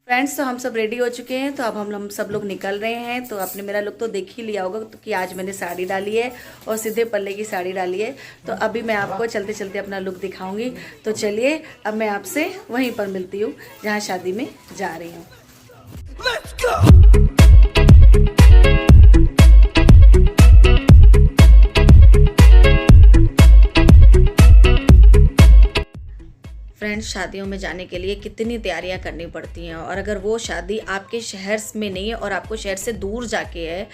Friends, तो हम सब रेडी हो चुके हैं। तो अब हम सब लोग निकल रहे हैं। तो आपने मेरा लुक तो देख ही लिया होगा तो कि आज मैंने साड़ी डाली है और सीधे पल्ले की साड़ी डाली है। तो अभी मैं आपको चलते चलते अपना लुक दिखाऊंगी। तो चलिए अब मैं आपसे वहीं पर मिलती हूँ जहाँ शादी में जा रही हूँ। फ्रेंड्स, शादियों में जाने के लिए कितनी तैयारियां करनी पड़ती हैं, और अगर वो शादी आपके शहर में नहीं है और आपको शहर से दूर जाके है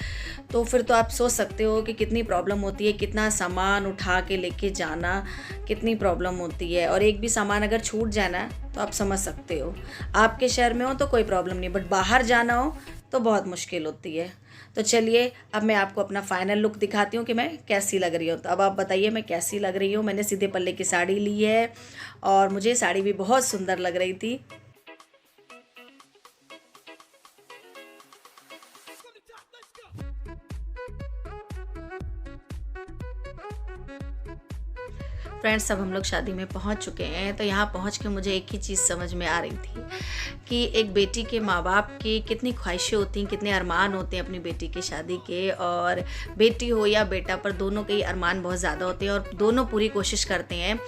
तो फिर तो आप सोच सकते हो कि कितनी प्रॉब्लम होती है। कितना सामान उठा के लेके जाना, कितनी प्रॉब्लम होती है। और एक भी सामान अगर छूट जाना तो आप समझ सकते हो। आपके शहर में हो तो कोई प्रॉब्लम नहीं, बट बाहर जाना हो तो बहुत मुश्किल होती है। तो चलिए अब मैं आपको अपना फाइनल लुक दिखाती हूँ कि मैं कैसी लग रही हूँ। तो अब आप बताइए मैं कैसी लग रही हूँ। मैंने सीधे पल्ले की साड़ी ली है और मुझे साड़ी भी बहुत सुंदर लग रही थी। फ्रेंड्स, अब हम लोग शादी में पहुंच चुके हैं। तो यहाँ पहुंच के मुझे एक ही चीज़ समझ में आ रही थी कि एक बेटी के माँ बाप की कितनी ख्वाहिशें होती हैं, कितने अरमान होते हैं अपनी बेटी की शादी के। और बेटी हो या बेटा, पर दोनों के ही अरमान बहुत ज़्यादा होते हैं और दोनों पूरी कोशिश करते हैं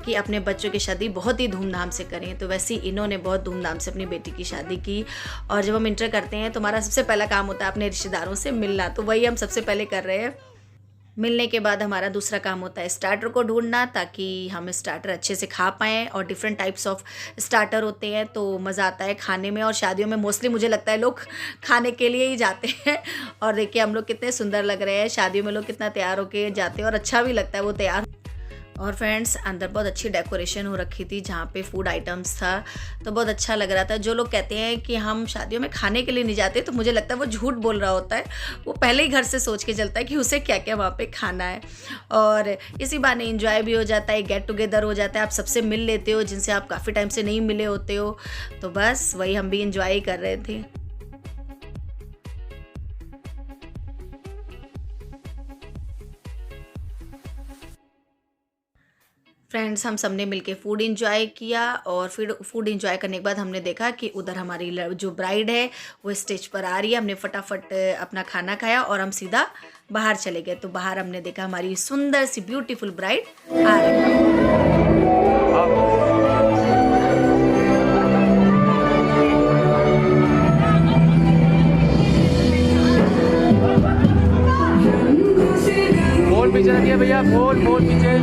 कि अपने बच्चों की शादी बहुत ही धूमधाम से करें। तो वैसे ही इन्होंने बहुत धूमधाम से अपनी बेटी की शादी की। और जब हम इंटर करते हैं तो हमारा सबसे पहला काम होता है अपने रिश्तेदारों से मिलना। तो वही हम सबसे पहले कर रहे हैं। मिलने के बाद हमारा दूसरा काम होता है स्टार्टर को ढूंढना, ताकि हम स्टार्टर अच्छे से खा पाएँ। और डिफरेंट टाइप्स ऑफ स्टार्टर होते हैं तो मज़ा आता है खाने में। और शादियों में मोस्टली मुझे लगता है लोग खाने के लिए ही जाते हैं। और देखिए हम लोग कितने सुंदर लग रहे हैं। शादियों में लोग कितना तैयार होके जाते हैं और अच्छा भी लगता है वो तैयार। और फ्रेंड्स, अंदर बहुत अच्छी डेकोरेशन हो रखी थी जहाँ पे फूड आइटम्स था, तो बहुत अच्छा लग रहा था। जो लोग कहते हैं कि हम शादियों में खाने के लिए नहीं जाते, तो मुझे लगता है वो झूठ बोल रहा होता है। वो पहले ही घर से सोच के चलता है कि उसे क्या क्या वहाँ पे खाना है। और इसी बहाने एंजॉय भी हो जाता है, गेट टुगेदर हो जाता है। आप सबसे मिल लेते हो जिनसे आप काफ़ी टाइम से नहीं मिले होते हो। तो बस वही हम भी इंजॉय कर रहे थे। फ्रेंड्स, हम सब ने मिलके फूड एंजॉय किया। और फिर फूड एंजॉय करने के बाद हमने देखा कि उधर हमारी जो ब्राइड है वो स्टेज पर आ रही है। हमने फटाफट अपना खाना खाया और हम सीधा बाहर चले गए। तो बाहर हमने देखा हमारी सुंदर सी ब्यूटीफुल ब्राइड आ रही है। फोन पीछे रखिए भैया, फोन पीछे।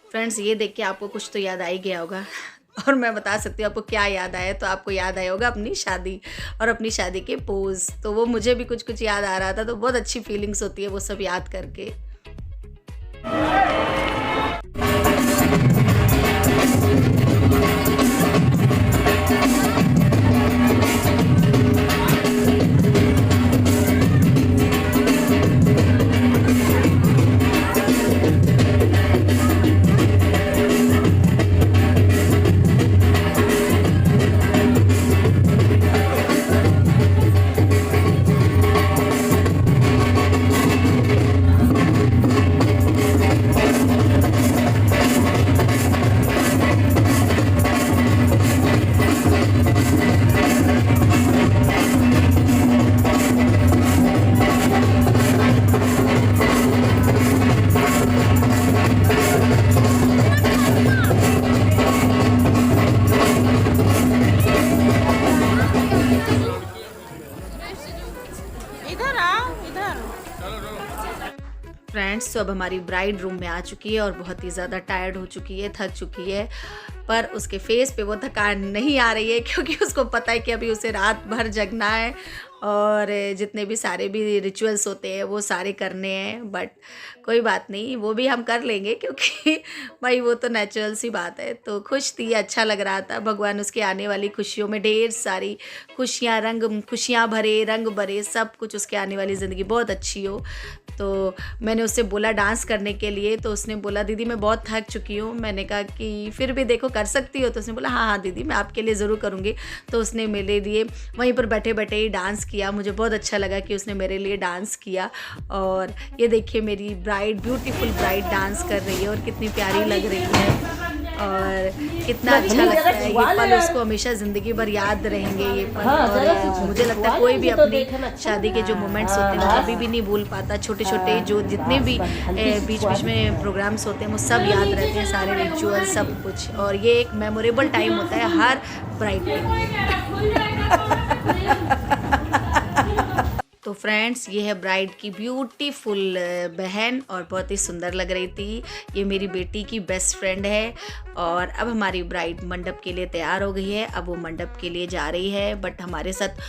फ्रेंड्स, ये देख के आपको कुछ तो याद आ ही गया होगा। और मैं बता सकती हूँ आपको क्या याद आया। तो आपको याद आया होगा अपनी शादी और अपनी शादी के पोज। तो वो मुझे भी कुछ कुछ याद आ रहा था। तो बहुत अच्छी फीलिंग्स होती है वो सब याद करके। फ्रेंड्स, तो अब हमारी ब्राइड रूम में आ चुकी है और बहुत ही ज़्यादा टायर्ड हो चुकी है, थक चुकी है। पर उसके फेस पे वो थकान नहीं आ रही है, क्योंकि उसको पता है कि अभी उसे रात भर जगना है और जितने भी सारे भी रिचुअल्स होते हैं वो सारे करने हैं, बट कोई बात नहीं, वो भी हम कर लेंगे क्योंकि भाई वो तो नेचुरल सी बात है। तो खुश थी, अच्छा लग रहा था, भगवान उसके आने वाली खुशियों में ढेर सारी खुशियाँ भरे, रंग भरे, सब कुछ उसके आने वाली ज़िंदगी बहुत अच्छी हो। तो मैंने उससे बोला डांस करने के लिए, तो उसने बोला दीदी मैं बहुत थक चुकी हूँ। मैंने कहा कि फिर भी देखो कर सकती हो, तो उसने बोला हाँ हाँ दीदी मैं आपके लिए ज़रूर करूँगी। तो उसने मेरे लिए वहीं पर बैठे बैठे ही डांस किया। मुझे बहुत अच्छा लगा कि उसने मेरे लिए डांस किया। और ये देखिए मेरी ब्राइड, ब्यूटीफुल ब्राइड डांस कर रही है और कितनी प्यारी लग रही है और कितना अच्छा लगता है। ये पल उसको हमेशा ज़िंदगी भर याद रहेंगे ये पल। और मुझे लगता है कोई भी अपनी शादी के जो मोमेंट्स होते हैं वो कभी भी नहीं भूल पाता। छोटे छोटे जो जितने भी बीच बीच में प्रोग्राम्स होते हैं वो सब याद रहते हैं, सारे रिचुअल सब कुछ। और ये एक मेमोरेबल टाइम होता है हर ब्राइड के तो फ्रेंड्स ये है ब्राइड की ब्यूटीफुल बहन और बहुत ही सुंदर लग रही थी। ये मेरी बेटी की बेस्ट फ्रेंड है। और अब हमारी ब्राइड मंडप के लिए तैयार हो गई है, अब वो मंडप के लिए जा रही है। बट हमारे साथ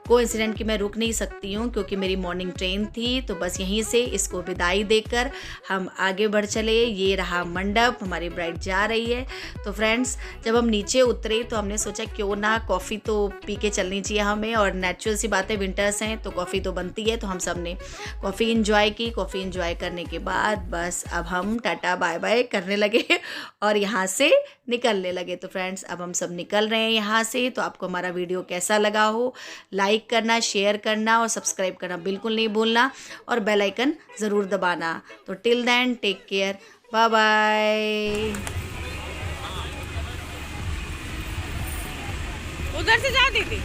कोइंसिडेंट कि मैं रुक नहीं सकती हूँ क्योंकि मेरी मॉर्निंग ट्रेन थी। तो बस यहीं से इसको विदाई देकर हम आगे बढ़ चले। ये रहा मंडप, हमारी ब्राइड जा रही है। तो फ्रेंड्स जब हम नीचे उतरे तो हमने सोचा क्यों ना कॉफ़ी तो पी के चलनी चाहिए हमें। और नेचुरल सी बातें, विंटर्स हैं तो कॉफ़ी तो बनती है। तो हम सब ने कॉफ़ी इंजॉय की। कॉफ़ी इंजॉय करने के बाद बस अब हम टाटा बाय बाय करने लगे और यहाँ से निकलने लगे। तो फ्रेंड्स अब हम सब निकल रहे हैं यहाँ से। तो आपको हमारा वीडियो कैसा लगा हो, लाइक करना, शेयर करना और सब्सक्राइब करना बिल्कुल नहीं भूलना और बेल आइकन ज़रूर दबाना। तो till then take care, bye bye. उधर से जा दीदी।